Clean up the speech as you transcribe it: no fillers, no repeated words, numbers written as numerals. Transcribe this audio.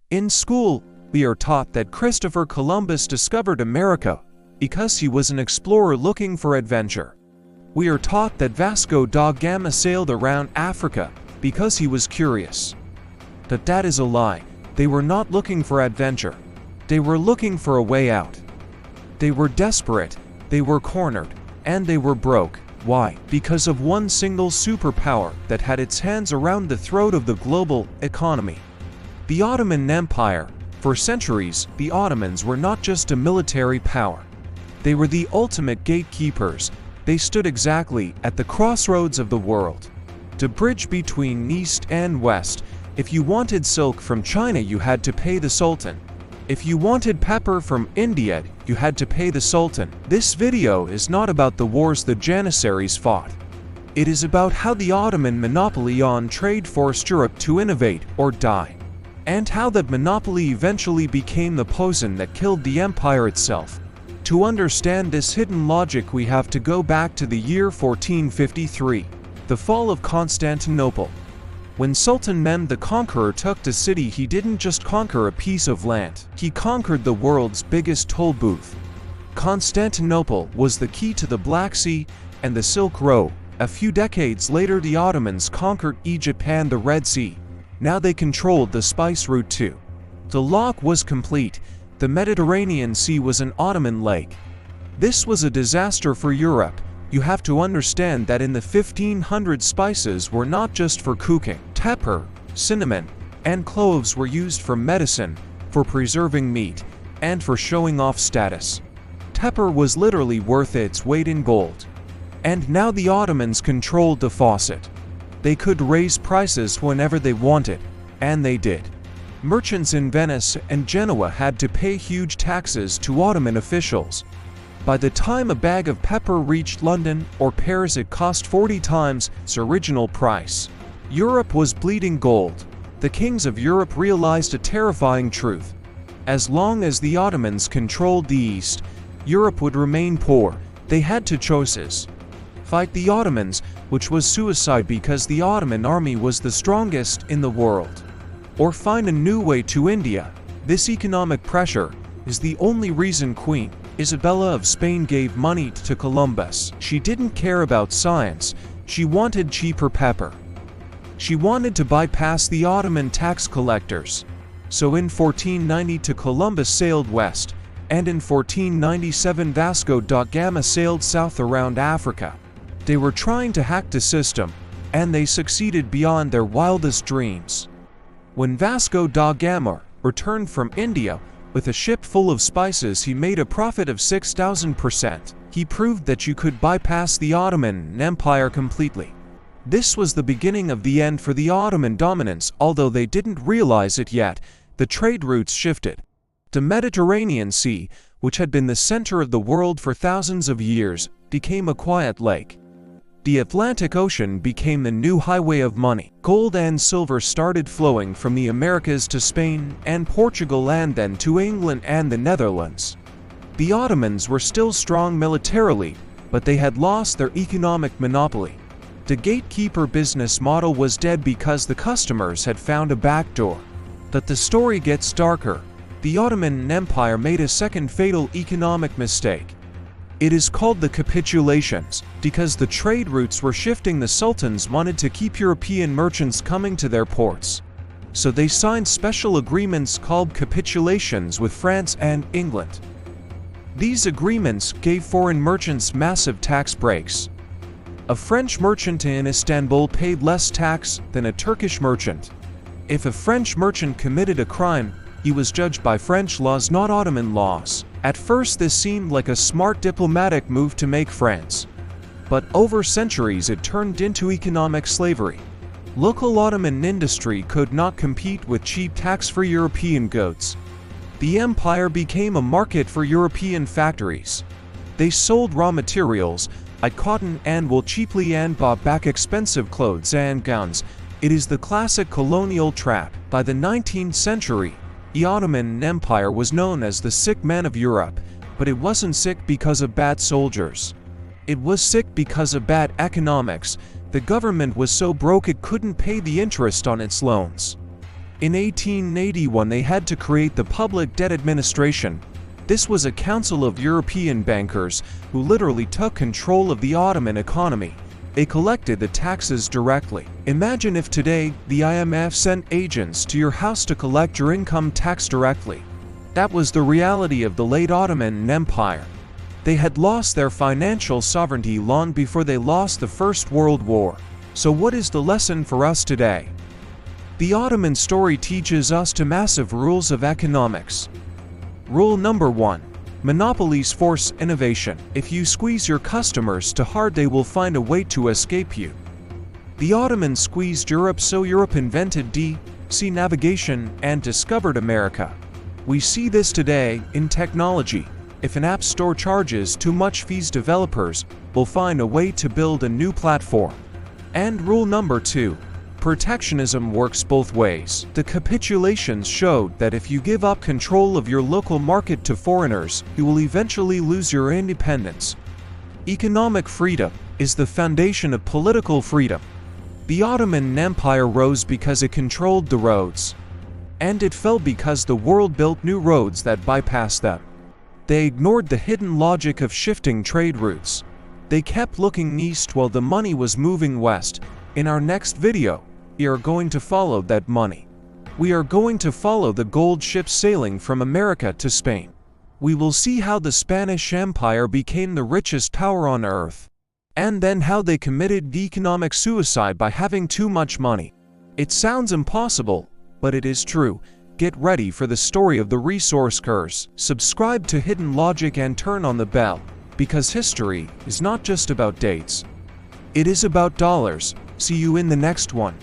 In school, we are taught that Christopher Columbus discovered America because he was an explorer looking for adventure. We are taught that Vasco da Gama sailed around Africa because he was curious. But that is a lie. They were not looking for adventure. They were looking for a way out. They were desperate, they were cornered, and they were broke. Why? Because of one single superpower that had its hands around the throat of the global economy. The Ottoman Empire. For centuries, the Ottomans were not just a military power. They were the ultimate gatekeepers. They stood exactly at the crossroads of the world. To bridge between East and West. If you wanted silk from China, you had to pay the Sultan. If you wanted pepper from India, you had to pay the Sultan. This video is not about the wars the Janissaries fought. It is about how the Ottoman monopoly on trade forced Europe to innovate or die, and how that monopoly eventually became the poison that killed the empire itself. To understand this hidden logic, we have to go back to the year 1453, the fall of Constantinople. When Sultan Mehmed the Conqueror took the city, he didn't just conquer a piece of land, he conquered the world's biggest toll booth. Constantinople was the key to the Black Sea and the Silk Road. A few decades later, the Ottomans conquered Egypt and the Red Sea. Now they controlled the spice route too. The lock was complete. The Mediterranean Sea was an Ottoman lake. This was a disaster for Europe. You have to understand that in the 1500s, spices were not just for cooking. Pepper, cinnamon, and cloves were used for medicine, for preserving meat, and for showing off status. Pepper was literally worth its weight in gold. And now the Ottomans controlled the faucet. They could raise prices whenever they wanted, and they did. Merchants in Venice and Genoa had to pay huge taxes to Ottoman officials. By the time a bag of pepper reached London or Paris, it cost 40 times its original price. Europe was bleeding gold. The kings of Europe realized a terrifying truth. As long as the Ottomans controlled the East, Europe would remain poor. They had two choices: fight the Ottomans, which was suicide because the Ottoman army was the strongest in the world, or find a new way to India. This economic pressure is the only reason Queen Isabella of Spain gave money to Columbus. She didn't care about science, she wanted cheaper pepper. She wanted to bypass the Ottoman tax collectors. So in 1490 Columbus sailed west, and in 1497 Vasco da Gama sailed south around Africa. They were trying to hack the system, and they succeeded beyond their wildest dreams. When Vasco da Gama returned from India with a ship full of spices, he made a profit of 6,000%. He proved that you could bypass the Ottoman Empire completely. This was the beginning of the end for the Ottoman dominance. Although they didn't realize it yet, the trade routes shifted. The Mediterranean Sea, which had been the center of the world for thousands of years, became a quiet lake. The Atlantic Ocean became the new highway of money. Gold and silver started flowing from the Americas to Spain and Portugal, and then to England and the Netherlands. The Ottomans were still strong militarily, but they had lost their economic monopoly. The gatekeeper business model was dead because the customers had found a backdoor. But the story gets darker. The Ottoman Empire made a second fatal economic mistake. It is called the Capitulations, because the trade routes were shifting. The sultans wanted to keep European merchants coming to their ports. So they signed special agreements called Capitulations with France and England. These agreements gave foreign merchants massive tax breaks. A French merchant in Istanbul paid less tax than a Turkish merchant. If a French merchant committed a crime, he was judged by French laws, not Ottoman laws. At first, this seemed like a smart diplomatic move to make friends. But over centuries, it turned into economic slavery. Local Ottoman industry could not compete with cheap tax-free European goods. The empire became a market for European factories. They sold raw materials, like cotton and wool, cheaply and bought back expensive clothes and gowns. It is the classic colonial trap. By the 19th century, the Ottoman Empire was known as the sick man of Europe, but it wasn't sick because of bad soldiers. It was sick because of bad economics. The government was so broke it couldn't pay the interest on its loans. In 1881 they had to create the Public Debt Administration. This was a council of European bankers who literally took control of the Ottoman economy. They collected the taxes directly. Imagine if today the IMF sent agents to your house to collect your income tax directly. That was the reality of the late Ottoman Empire. They had lost their financial sovereignty long before they lost the First World War. So what is the lesson for us today? The Ottoman story teaches us two massive rules of economics. Rule number 1. Monopolies force innovation. If you squeeze your customers too hard, they will find a way to escape you. The Ottomans squeezed Europe, so Europe invented sea navigation and discovered America. We see this today in technology. If an app store charges too much fees, developers will find a way to build a new platform. And rule number 2. Protectionism works both ways. The capitulations showed that if you give up control of your local market to foreigners, you will eventually lose your independence. Economic freedom is the foundation of political freedom. The Ottoman Empire rose because it controlled the roads. And it fell because the world built new roads that bypassed them. They ignored the hidden logic of shifting trade routes. They kept looking east while the money was moving west. In our next video, we are going to follow that money. We are going to follow the gold ships sailing from America to Spain. We will see how the Spanish Empire became the richest power on earth, and then how they committed economic suicide by having too much money. It sounds impossible, but it is true. Get ready for the story of the resource curse. Subscribe to Hidden Logic and turn on the bell, because history is not just about dates. It is about dollars. See you in the next one.